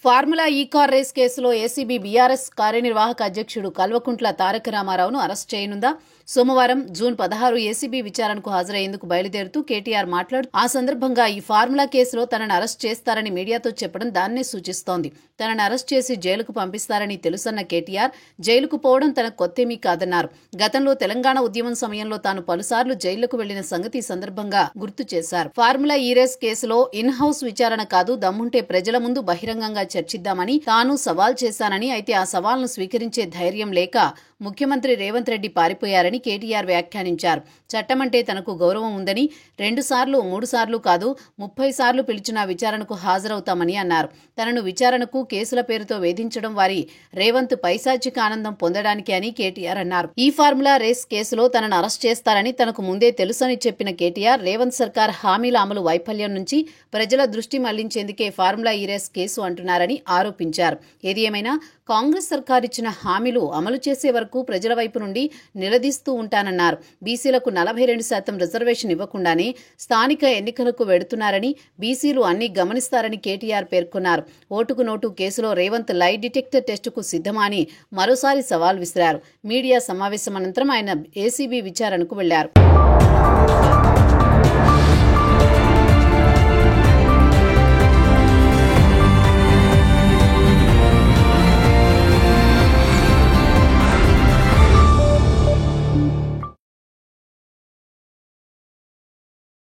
Formula ఈ car race కేసులో ACB BRS కార్యనిర్వాహక అధ్యక్షుడు కల్వకుంట్ల తారక రామారావును అరెస్ట్ చేయనుందా? సోమవారం జూన్ 16 ఏసీబీ విచారణకు హాజరయ్యేందుకు బయలుదేరుతూ కేటీఆర్ మాట్లాడుతూ ఆ సందర్భంగా ఈ ఫార్ములా కేసులో తనను అరెస్ట్ చేస్తారని మీడియాతో చెప్పడం దాన్నే సూచిస్తోంది. తనను అరెస్ట్ చేసి జైలుకు పంపిస్తారని తెలుసన్న కేటీఆర్ జైలుకు పోవడం తనకు కొత్తేమీ కాదన్నారు. గతంలో తెలంగాణ ఉద్యమం సమయంలో తాను పలుసార్లు జైలుకు వెళ్లిన సంగతి సందర్భంగా గుర్తు చేశారు. ఫార్ములా ఈ రేస్ కేసులో ఇన్ హౌస్ విచారణ కాదు, దమ్ముంటే ప్రజల ముందు బహిరంగంగా చర్చిద్దామని తాను సవాల్ చేశానని, అయితే ఆ సవాల్ను స్వీకరించే ధైర్యం లేక ముఖ్యమంత్రి రేవంత్ రెడ్డి పారిపోయారని కేటీఆర్ వ్యాఖ్యానించారు. చట్టమంటే తనకు గౌరవం ఉందని 2 సార్లు 3 సార్లు కాదు 30 సార్లు పిలిచినా విచారణకు హాజరవుతామని అన్నారు. తనను విచారణకు కేసుల పేరుతో వేధించడం వారి రేవంత్ పైశాచిక ఆనందం పొందడానికి అని కేటీఆర్ అన్నారు. ఈ ఫార్ములా రేస్ కేసులో తనను అరెస్ట్ చేస్తారని తనకు ముందే తెలుసని చెప్పిన కేటీఆర్ రేవంత్ సర్కార్ హామీల అమలు వైఫల్యం నుంచి ప్రజల దృష్టి మళ్లించేందుకే ఫార్ములా ఈ రేస్ కేసు అంటున్నారని ఆరోపించారు. ఏది ఏమైనా కాంగ్రెస్ సర్కార్ ఇచ్చిన హామీలు అమలు చేసే వరకు ప్రజల వైపు నుండి నిలదీస్తూ ఉంటానన్నారు. బీసీలకు 42% రిజర్వేషన్ ఇవ్వకుండానే స్థానిక ఎన్నికలకు వెడుతున్నారని, బీసీలు అన్ని గమనిస్తారని కేటీఆర్ పేర్కొన్నారు. ఓటుకు నోటు కేసులో రేవంత్ లై డిటెక్టర్ టెస్టుకు సిద్ధమా అని మరోసారి సవాల్ విసిరారు. మీడియా సమావేశం అనంతరం ఆయన ఏసీబీ విచారణకు వెళ్లారు.